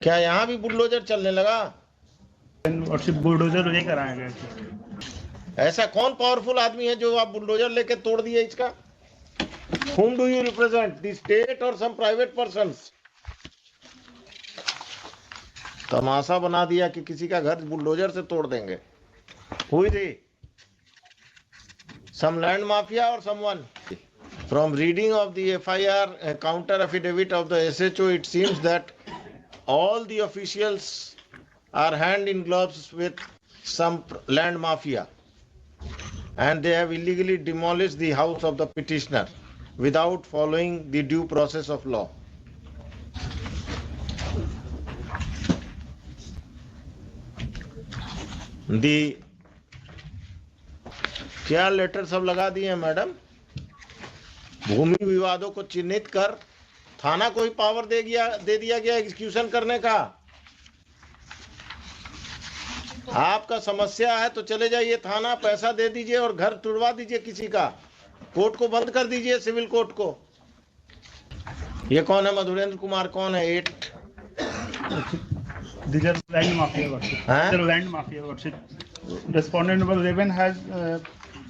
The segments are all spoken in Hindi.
क्या यहाँ भी बुलडोजर चलने लगा? बुलडोजर लेकर आएगा। ऐसा कौन पावरफुल आदमी है जो आप बुलडोजर लेके तोड़ दिए इसका? Whom do you represent? The state or some private persons? तमाशा बना दिया कि किसी का घर बुलडोजर से तोड़ देंगे। Who is he? Some land mafia or someone? From reading of the FIR counter affidavit of the SHO, it seems that all the officials are hand in gloves with some land mafia, and they have illegally demolished the house of the petitioner without following the due process of law. The क्या लेटर सब लगा दिए हैं मैडम? भूमि विवादों को चिन्हित कर थाना को ही पावर दे दिया गया एग्जीक्यूशन करने का। आपका समस्या है तो चले जाइए थाना, पैसा दे दीजिए और घर तुड़वा दीजिए किसी का, कोर्ट को बंद कर दीजिए, सिविल कोर्ट को। ये कौन है? मधुरेंद्र कुमार कौन है? Land mafia worship. Respondent number 11 has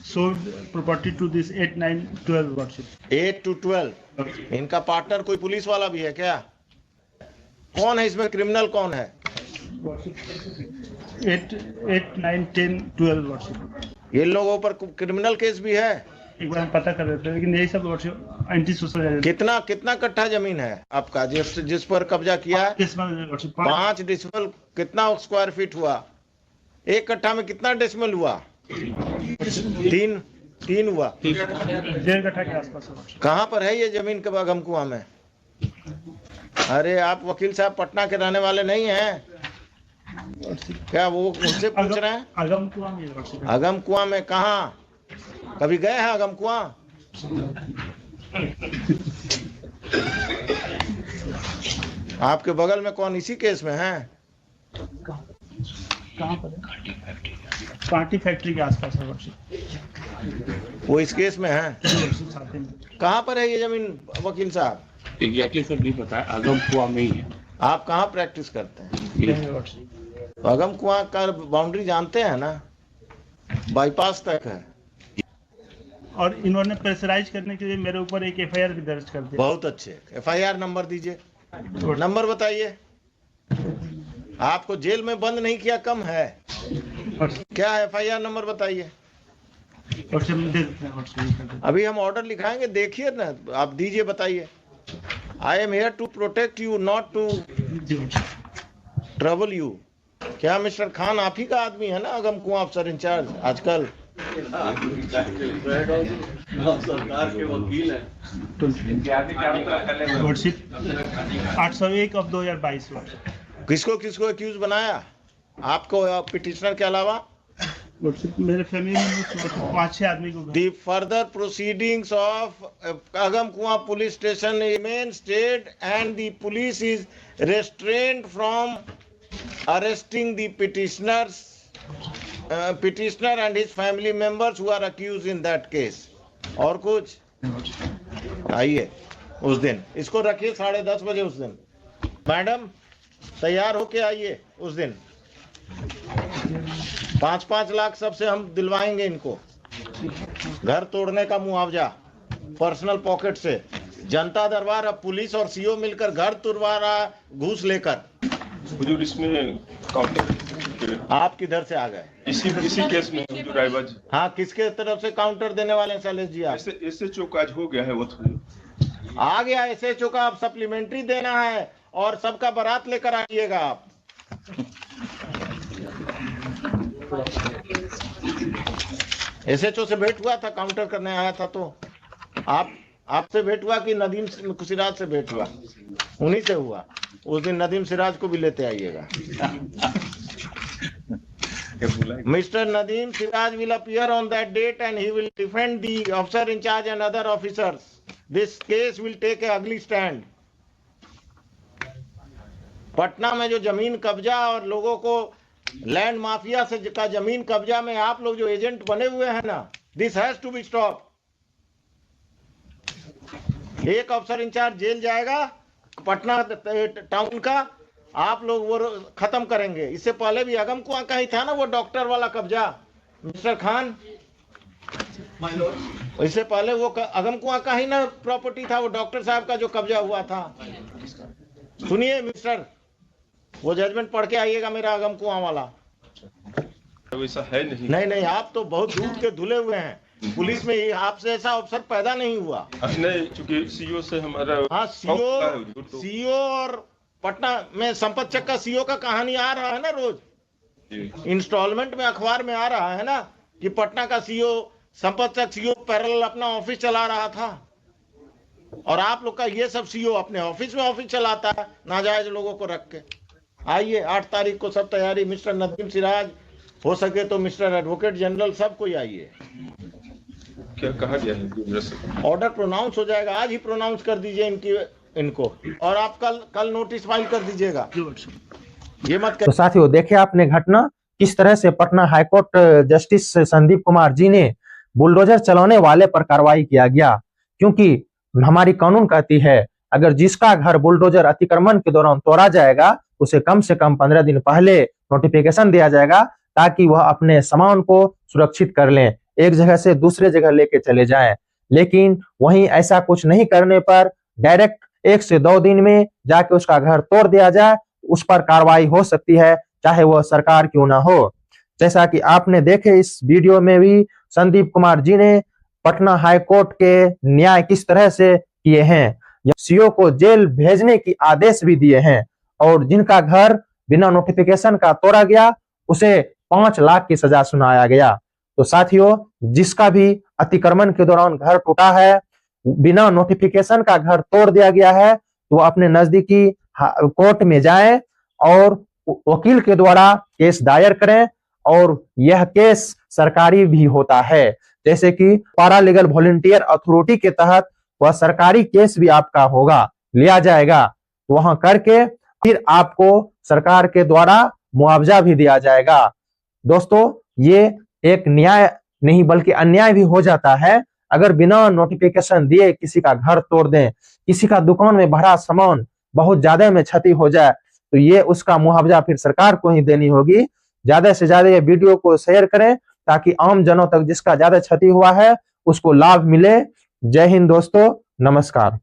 sold property to this 8, 9, 12 worship. 8 to 12। इनका पार्टनर कोई पुलिस वाला भी है क्या? कौन है इसमें? क्रिमिनल कौन है? 8, 9, 10, 12 वर्षिप। ये लोगों पर क्रिमिनल केस भी है? एक बार हम पता कर लेते हैं, लेकिन यही सब वर्षिप एंटी सोशल। कितना कट्ठा जमीन है आपका जिस पर कब्जा किया है? 5 डिसमल। कितना स्क्वायर फीट हुआ? एक कट्ठा में कितना डेसिमल हुआ? 3 हुआ। 1.5 कट्ठा के आसपास। कहाँ पर है ये जमीन? के अगम कुआं में? अरे आप वकील साहब पटना के रहने वाले नहीं हैं क्या? वो उनसे पूछ रहे हैं। अगम कुआं में कहाँ? कभी गए हैं अगम कुआं? आपके बगल में कौन इसी केस में है? कहाँ पर है? कांटी फैक्ट्री के आसपास है वर्षिप। वो इस केस में है? कहाँ पर है ये जमीन वकील साहब? एग्जैक्टली सर नहीं पता है, अगम कुआं में ही है। आप कहाँ प्रैक्टिस करते हैं? अगम कुआं का बाउंड्री जानते हैं ना? बाईपास तक है। और इन्होंने प्रेशराइज करने के लिए मेरे ऊपर एक FIR भी दर्ज कर दिया। बहुत अच्छे। FIR नंबर दीजिए। नंबर बताइए। आपको जेल में बंद नहीं किया कम है क्या? FIR नंबर बताइए। अभी हम ऑर्डर लिखाएंगे, देखिए ना, आप दीजिए, बताइए। I am here to protect you, not to trouble you. क्या मिस्टर खान आप ही का आदमी है ना, अगम कुआं अफसर इंचार्ज आजकल? सरकार के वकील है। 801 of 2022। किसको एक्यूज बनाया? आपको पिटिशनर के अलावा? मेरे फैमिली में 5-6 आदमी को। The further proceedings of Agam Kuan police station remain stayed and the police is restrained from arresting the petitioner and his family members who are accused in that case. और कुछ? आइए उस दिन, इसको रखिए 10:30 बजे उस दिन। मैडम तैयार होके आइए उस दिन। 5-5 लाख सबसे हम दिलवाएंगे इनको, घर तोड़ने का मुआवजा पर्सनल पॉकेट से। जनता दरबार अब पुलिस और CO मिलकर घर तुड़वा रहा घूस लेकर। हुजूर इसमें काउंटर आप किधर से आ गए? इसी केस में हुजूर आइबाज। हाँ, किसके तरफ से काउंटर देने वाले हैं शैलेश जी? आप SHO का आज हो गया है, वो आ गया SHO का। अब सप्लीमेंट्री देना है और सबका बारात लेकर आइएगा आप। SHO से भेंट हुआ था, काउंटर करने आया था, तो आपसे भेंट हुआ कि नदीम सिराज से भेंट हुआ? उन्हीं से हुआ। उस दिन नदीम सिराज को भी लेते आइएगा। Mr. Nadeem Siraj will appear on that date and he will defend the officer in charge and other officers. This case will take a ugly stand. Patna में जो जमीन कब्जा और लोगों को लैंड माफिया से का जमीन कब्जा में आप लोग जो एजेंट बने हुए हैं ना, this has to be stop. एक अफसर इंचार्ज जेल जाएगा पटना टाउन का, आप लोग वो खत्म करेंगे। इससे पहले भी अगम कुआं का ही था ना वो डॉक्टर वाला कब्जा, मिस्टर खान। इससे पहले वो अगम कुआं का ही ना प्रॉपर्टी था, वो डॉक्टर साहब का जो कब्जा हुआ था। सुनिए मिस्टर, वो जजमेंट पढ़ के आइएगा मेरा अगम कुआं वाला। वैसा है नहीं। नहीं, आप तो बहुत दूध के धुले हुए हैं। पुलिस में आपसे ऐसा अफसर पैदा नहीं हुआ। नहीं, चूंकि सीओ से हमारा हाँ, सीओ और पटना में संपत चक का सीओ का कहानी आ रहा है ना रोज इंस्टॉलमेंट में, अखबार में आ रहा है ना कि पटना का सीओ संपत चक सीओ पैरेलल अपना ऑफिस चला रहा था। और आप लोग का ये सब सीओ अपने ऑफिस में ऑफिस चलाता है नाजायज लोगों को रख के। आइए 8 तारीख को सब तैयारी, मिस्टर नदीम सिराज, हो सके तो मिस्टर एडवोकेट जनरल, सब कोई आइए। क्या कहा गया है? ऑर्डर प्रोनाउंस हो जाएगा, आज ही प्रोनाउंस कर दीजिए इनको, और आप कल नोटिस फाइल कर दीजिएगा। ये मत कर। तो साथियों, देखे आपने घटना किस तरह से पटना हाईकोर्ट जस्टिस संदीप कुमार जी ने बुलडोजर चलाने वाले पर कार्रवाई किया गया, क्योंकि हमारी कानून कहती है अगर जिसका घर बुलडोजर अतिक्रमण के दौरान तोड़ा जाएगा उसे कम से कम 15 दिन पहले नोटिफिकेशन दिया जाएगा, ताकि वह अपने सामान को सुरक्षित कर लें, एक जगह से दूसरे जगह लेके चले जाएं। लेकिन वहीं ऐसा कुछ नहीं करने पर डायरेक्ट 1 से 2 दिन में जाके उसका घर तोड़ दिया जाए, उस पर कार्रवाई हो सकती है, चाहे वह सरकार क्यों ना हो। जैसा कि आपने देखे इस वीडियो में भी संदीप कुमार जी ने पटना हाईकोर्ट के न्याय किस तरह से किए हैं, सीओ को जेल भेजने की आदेश भी दिए हैं, और जिनका घर बिना नोटिफिकेशन का तोड़ा गया उसे 5 लाख की सजा सुनाया गया। तो साथियों, जिसका भी अतिक्रमण के दौरान घर टूटा है, बिना नोटिफिकेशन का घर तोड़ दिया गया है, तो वो अपने नजदीकी कोर्ट में जाएं और वकील के द्वारा केस दायर करें, और यह केस सरकारी भी होता है। जैसे कि पैरालीगल वॉलंटियर अथॉरिटी के तहत वह सरकारी केस भी आपका होगा, लिया जाएगा, वहां करके फिर आपको सरकार के द्वारा मुआवजा भी दिया जाएगा। दोस्तों, ये एक न्याय नहीं बल्कि अन्याय भी हो जाता है। अगर बिना नोटिफिकेशन दिए किसी का घर तोड़ दें, किसी का दुकान में भरा सामान बहुत ज्यादा में क्षति हो जाए, तो ये उसका मुआवजा फिर सरकार को ही देनी होगी। ज्यादा से ज्यादा ये वीडियो को शेयर करें, ताकि आम जनों तक जिसका ज्यादा क्षति हुआ है उसको लाभ मिले। जय हिंद दोस्तों, नमस्कार।